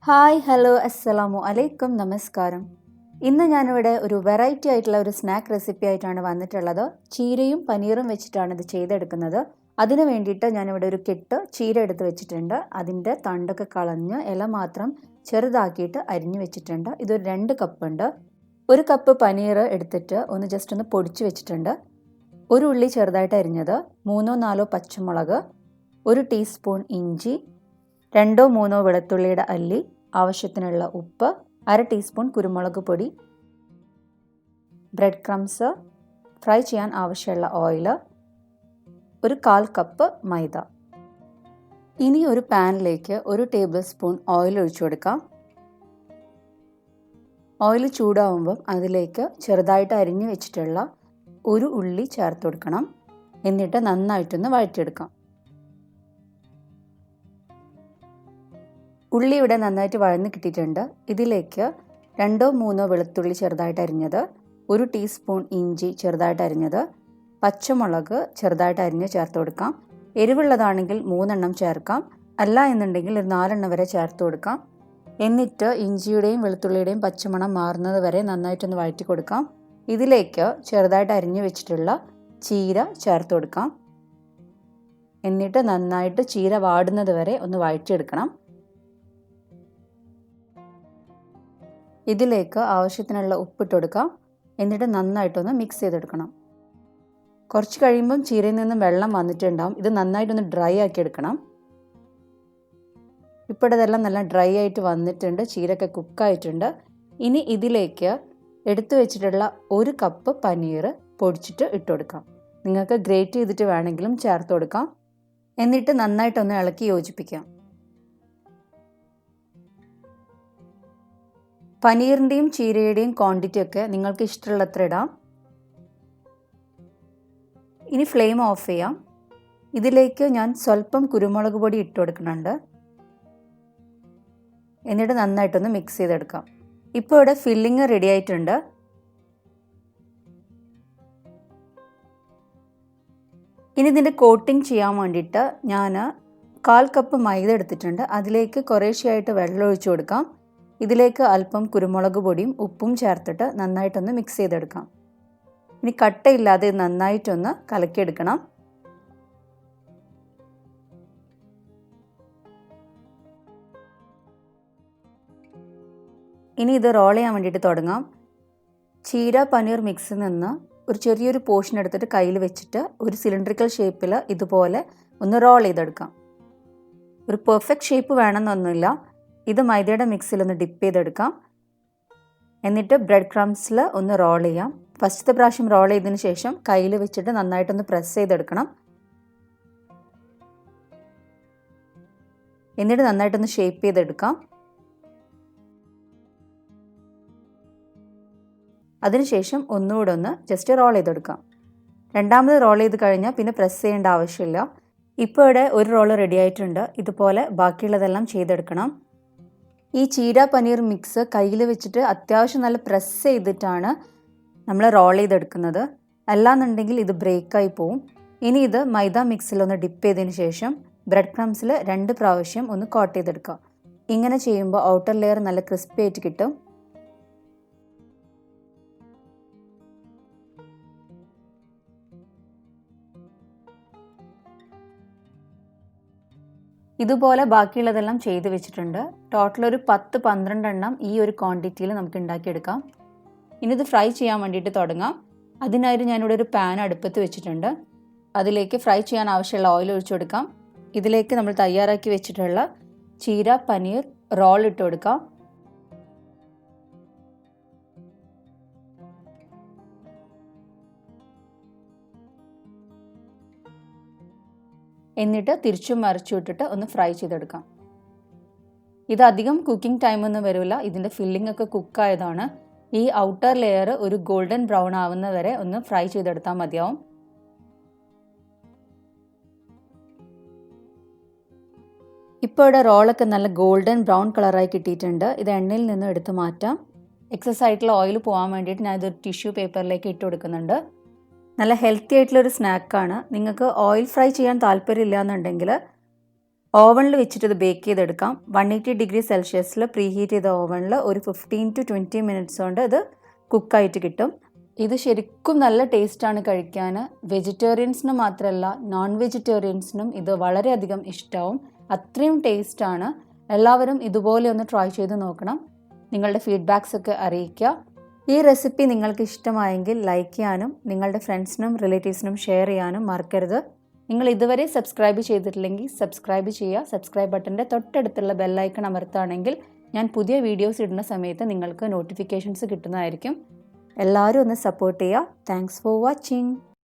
Hi hello അസ്സലാമു അലൈക്കും നമസ്കാരം. ഇന്ന് ഞാനിവിടെ ഒരു വെറൈറ്റി ആയിട്ടുള്ള ഒരു സ്നാക്ക് റെസിപ്പി ആയിട്ടാണ് വന്നിട്ടുള്ളത്. ചീരയും പനീറും വെച്ചിട്ടാണ് ഇത് ചെയ്തെടുക്കുന്നത്. അതിന് വേണ്ടിയിട്ട് ഞാനിവിടെ ഒരു കെട്ട് ചീര എടുത്ത് വെച്ചിട്ടുണ്ട്. അതിൻ്റെ തണ്ടൊക്കെ കളഞ്ഞ് ഇല മാത്രം ചെറുതാക്കിയിട്ട് അരിഞ്ഞു വെച്ചിട്ടുണ്ട്. ഇതൊരു 2 കപ്പ് ഉണ്ട്. 1 കപ്പ് പനീർ എടുത്തിട്ട് ജസ്റ്റ് ഒന്ന് പൊടിച്ച് വെച്ചിട്ടുണ്ട്. 1 ഉള്ളി ചെറുതായിട്ട് അരിഞ്ഞത്, 3-4 പച്ചമുളക്, 1 ടീസ്പൂൺ ഇഞ്ചി, 2-3 വെളുത്തുള്ളിയുടെ അല്ലി, ആവശ്യത്തിനുള്ള ഉപ്പ്, 1/2 ടീസ്പൂൺ കുരുമുളക് പൊടി, ബ്രെഡ് ക്രംസ്, ഫ്രൈ ചെയ്യാൻ ആവശ്യമുള്ള ഓയിൽ, 1/4 കപ്പ് മൈദ. ഇനി ഒരു പാനിലേക്ക് 1 ടേബിൾ സ്പൂൺ ഓയിൽ ഒഴിച്ചു കൊടുക്കാം. ഓയിൽ ചൂടാവുമ്പം അതിലേക്ക് ചെറുതായിട്ട് അരിഞ്ഞു വെച്ചിട്ടുള്ള 1 ഉള്ളി ചേർത്ത് കൊടുക്കണം. എന്നിട്ട് നന്നായിട്ടൊന്ന് വഴറ്റിയെടുക്കാം. ഉള്ളി ഇവിടെ നന്നായിട്ട് വഴന്ന് കിട്ടിയിട്ടുണ്ട്. ഇതിലേക്ക് 2-3 വെളുത്തുള്ളി ചെറുതായിട്ട് അരിഞ്ഞത്, 1 ടീസ്പൂൺ ഇഞ്ചി ചെറുതായിട്ട് അരിഞ്ഞത്, പച്ചമുളക് ചെറുതായിട്ട് അരിഞ്ഞ് ചേർത്ത് കൊടുക്കാം. എരിവുള്ളതാണെങ്കിൽ 3 എണ്ണം ചേർക്കാം, അല്ല എന്നുണ്ടെങ്കിൽ ഒരു 4 എണ്ണം വരെ ചേർത്ത് കൊടുക്കാം. എന്നിട്ട് ഇഞ്ചിയുടെയും വെളുത്തുള്ളിയുടെയും പച്ചമണം മാറുന്നത് വരെ നന്നായിട്ടൊന്ന് വഴറ്റി കൊടുക്കാം. ഇതിലേക്ക് ചെറുതായിട്ട് അരിഞ്ഞു വെച്ചിട്ടുള്ള ചീര ചേർത്ത് കൊടുക്കാം. എന്നിട്ട് നന്നായിട്ട് ചീര വാടുന്നത് വരെ ഒന്ന് വഴറ്റിയെടുക്കണം. ഇതിലേക്ക് ആവശ്യത്തിനുള്ള ഉപ്പിട്ട് കൊടുക്കാം. എന്നിട്ട് നന്നായിട്ടൊന്ന് മിക്സ് ചെയ്തെടുക്കണം. കുറച്ച് കഴിയുമ്പം ചീരയിൽ നിന്നും വെള്ളം വന്നിട്ടുണ്ടാവും. ഇത് നന്നായിട്ടൊന്ന് ഡ്രൈ ആക്കി എടുക്കണം. ഇപ്പോൾ ഇതെല്ലാം നല്ല ഡ്രൈ ആയിട്ട് വന്നിട്ടുണ്ട്. ചീരയൊക്കെ കുക്കായിട്ടുണ്ട്. ഇനി ഇതിലേക്ക് എടുത്തു വെച്ചിട്ടുള്ള 1 കപ്പ് പനീർ പൊടിച്ചിട്ട് ഇട്ട് കൊടുക്കാം. നിങ്ങൾക്ക് ഗ്രേറ്റ് ചെയ്തിട്ട് വേണമെങ്കിലും ചേർത്ത് കൊടുക്കാം. എന്നിട്ട് നന്നായിട്ടൊന്ന് ഇളക്കി യോജിപ്പിക്കാം. പനീറിൻ്റെയും ചീരയുടെയും ക്വാണ്ടിറ്റി ഒക്കെ നിങ്ങൾക്ക് ഇഷ്ടമുള്ളത്ര ഇടാം. ഇനി ഫ്ലെയിം ഓഫ് ചെയ്യാം. ഇതിലേക്ക് ഞാൻ സ്വല്പം കുരുമുളക് പൊടി ഇട്ട് കൊടുക്കുന്നുണ്ട്. എന്നിട്ട് നന്നായിട്ടൊന്ന് മിക്സ് ചെയ്തെടുക്കാം. ഇപ്പോൾ ഇവിടെ ഫില്ലിങ് റെഡി ആയിട്ടുണ്ട്. ഇനി ഇതിൻ്റെ കോട്ടിങ് ചെയ്യാൻ വേണ്ടിയിട്ട് ഞാൻ 1/4 കപ്പ് മൈദ എടുത്തിട്ടുണ്ട്. അതിലേക്ക് കുറേശ്ശെയായിട്ട് വെള്ളം ഒഴിച്ചു കൊടുക്കാം. ഇതിലേക്ക് അല്പം കുരുമുളക് പൊടിയും ഉപ്പും ചേർത്തിട്ട് നന്നായിട്ടൊന്ന് മിക്സ് ചെയ്തെടുക്കാം. ഇനി കട്ടയില്ലാതെ നന്നായിട്ടൊന്ന് കലക്കിയെടുക്കണം. ഇനി ഇത് റോൾ ചെയ്യാൻ വേണ്ടിയിട്ട് തുടങ്ങാം. ചീര പനീർ മിക്സിൽ നിന്ന് ഒരു ചെറിയൊരു പോർഷൻ എടുത്തിട്ട് കയ്യിൽ വെച്ചിട്ട് ഒരു സിലിണ്ടറിക്കൽ ഷേപ്പിൽ ഇതുപോലെ ഒന്ന് റോൾ ചെയ്തെടുക്കാം. ഒരു പെർഫെക്റ്റ് ഷേപ്പ് വേണമെന്നൊന്നുമില്ല. ഇത് മൈദയുടെ മിക്സിലൊന്ന് ഡിപ്പ് ചെയ്തെടുക്കാം. എന്നിട്ട് ബ്രെഡ് ക്രംസിൽ ഒന്ന് റോൾ ചെയ്യാം. ഫസ്റ്റത്തെ പ്രാവശ്യം റോൾ ചെയ്തതിന് ശേഷം കയ്യിൽ വെച്ചിട്ട് നന്നായിട്ടൊന്ന് പ്രസ് ചെയ്തെടുക്കണം. എന്നിട്ട് നന്നായിട്ടൊന്ന് ഷേപ്പ് ചെയ്തെടുക്കാം. അതിനുശേഷം ഒന്നുകൂടെ ഒന്ന് ജസ്റ്റ് റോൾ ചെയ്തെടുക്കാം. രണ്ടാമത് റോൾ ചെയ്ത് കഴിഞ്ഞാൽ പിന്നെ പ്രസ് ചെയ്യേണ്ട ആവശ്യമില്ല. ഇപ്പോൾ ഇവിടെ ഒരു റോള് റെഡി ആയിട്ടുണ്ട്. ഇതുപോലെ ബാക്കിയുള്ളതെല്ലാം ചെയ്തെടുക്കണം. ഈ ചീര പനീർ മിക്സ് കയ്യിൽ വെച്ചിട്ട് അത്യാവശ്യം നല്ല പ്രസ് ചെയ്തിട്ടാണ് നമ്മൾ റോൾ ചെയ്തെടുക്കുന്നത്. അല്ലാന്നുണ്ടെങ്കിൽ ഇത് ബ്രേക്കായി പോവും. ഇനി ഇത് മൈദ മിക്സിലൊന്ന് ഡിപ്പ് ചെയ്തതിന് ശേഷം ബ്രെഡ് ക്രംസിൽ 2 പ്രാവശ്യം ഒന്ന് കോട്ട് ചെയ്തെടുക്കുക. ഇങ്ങനെ ചെയ്യുമ്പോൾ ഔട്ടർ ലെയർ നല്ല ക്രിസ്പി ആയിട്ട് കിട്ടും. ഇതുപോലെ ബാക്കിയുള്ളതെല്ലാം ചെയ്ത് വെച്ചിട്ടുണ്ട്. ടോട്ടൽ ഒരു 10-12 എണ്ണം ഈ ഒരു ക്വാണ്ടിറ്റിയിൽ നമുക്ക് ഉണ്ടാക്കിയെടുക്കാം. ഇനി ഇത് ഫ്രൈ ചെയ്യാൻ വേണ്ടിയിട്ട് തുടങ്ങാം. അതിനായിട്ട് ഞാനിവിടെ ഒരു പാൻ അടുപ്പത്ത് വെച്ചിട്ടുണ്ട്. അതിലേക്ക് ഫ്രൈ ചെയ്യാൻ ആവശ്യമുള്ള ഓയിൽ ഒഴിച്ചു കൊടുക്കാം. ഇതിലേക്ക് നമ്മൾ തയ്യാറാക്കി വെച്ചിട്ടുള്ള ചീര പനീർ റോൾ ഇട്ട് കൊടുക്കാം. എന്നിട്ട് തിരിച്ചും മറിച്ചു ഇട്ടിട്ട് ഒന്ന് ഫ്രൈ ചെയ്തെടുക്കാം. ഇത് അധികം കുക്കിംഗ് ടൈമൊന്നും വരില്ല. ഇതിൻ്റെ ഫില്ലിംഗ് ഒക്കെ കുക്കായതാണ്. ഈ ഔട്ടർ ലെയർ ഒരു ഗോൾഡൻ ബ്രൗൺ ആവുന്ന വരെ ഒന്ന് ഫ്രൈ ചെയ്തെടുത്താൽ മതിയാവും. ഇപ്പോൾ ഇവിടെ റോളൊക്കെ നല്ല ഗോൾഡൻ ബ്രൗൺ കളറായി കിട്ടിയിട്ടുണ്ട്. ഇത് എണ്ണയിൽ നിന്ന് എടുത്ത് മാറ്റാം. എക്സസ് ആയിട്ടുള്ള ഓയിൽ പോകാൻ വേണ്ടിയിട്ട് ഞാൻ ഇതൊരു ടിഷ്യൂ പേപ്പറിലേക്ക് ഇട്ട് കൊടുക്കുന്നുണ്ട്. നല്ല ഹെൽത്തി ആയിട്ടുള്ളൊരു സ്നാക്കാണ്. നിങ്ങൾക്ക് ഓയിൽ ഫ്രൈ ചെയ്യാൻ താല്പര്യമില്ല എന്നുണ്ടെങ്കിൽ ഓവനിൽ വെച്ചിട്ട് ഇത് ബേക്ക് ചെയ്തെടുക്കാം. 180 ഡിഗ്രി സെൽഷ്യസിൽ പ്രീ ഹീറ്റ് ചെയ്ത ഓവനിൽ ഒരു 15 to 20 മിനിറ്റ്സ് കൊണ്ട് ഇത് കുക്കായിട്ട് കിട്ടും. ഇത് ശരിക്കും നല്ല ടേസ്റ്റാണ് കഴിക്കാൻ. വെജിറ്റേറിയൻസിന് മാത്രമല്ല നോൺ വെജിറ്റേറിയൻസിനും ഇത് വളരെയധികം ഇഷ്ടമാവും. അത്രയും ടേസ്റ്റാണ്. എല്ലാവരും ഇതുപോലെ ഒന്ന് ട്രൈ ചെയ്ത് നോക്കണം. നിങ്ങളുടെ ഫീഡ്ബാക്സ് ഒക്കെ അറിയിക്കുക. ഈ റെസിപ്പി നിങ്ങൾക്ക് ഇഷ്ടമായെങ്കിൽ ലൈക്ക് ചെയ്യാനും നിങ്ങളുടെ ഫ്രണ്ട്സിനും റിലേറ്റീവ്സിനും ഷെയർ ചെയ്യാനും മറക്കരുത്. നിങ്ങൾ ഇതുവരെ സബ്സ്ക്രൈബ് ചെയ്തിട്ടില്ലെങ്കിൽ സബ്സ്ക്രൈബ് ചെയ്യുക. സബ്സ്ക്രൈബ് ബട്ടൻ്റെ തൊട്ടടുത്തുള്ള ബെല്ലൈക്കൺ അമർത്തുകയാണെങ്കിൽ ഞാൻ പുതിയ വീഡിയോസ് ഇടുന്ന സമയത്ത് നിങ്ങൾക്ക് നോട്ടിഫിക്കേഷൻസ് കിട്ടുന്നതായിരിക്കും. എല്ലാവരും ഒന്ന് സപ്പോർട്ട് ചെയ്യുക. Thanks for watching.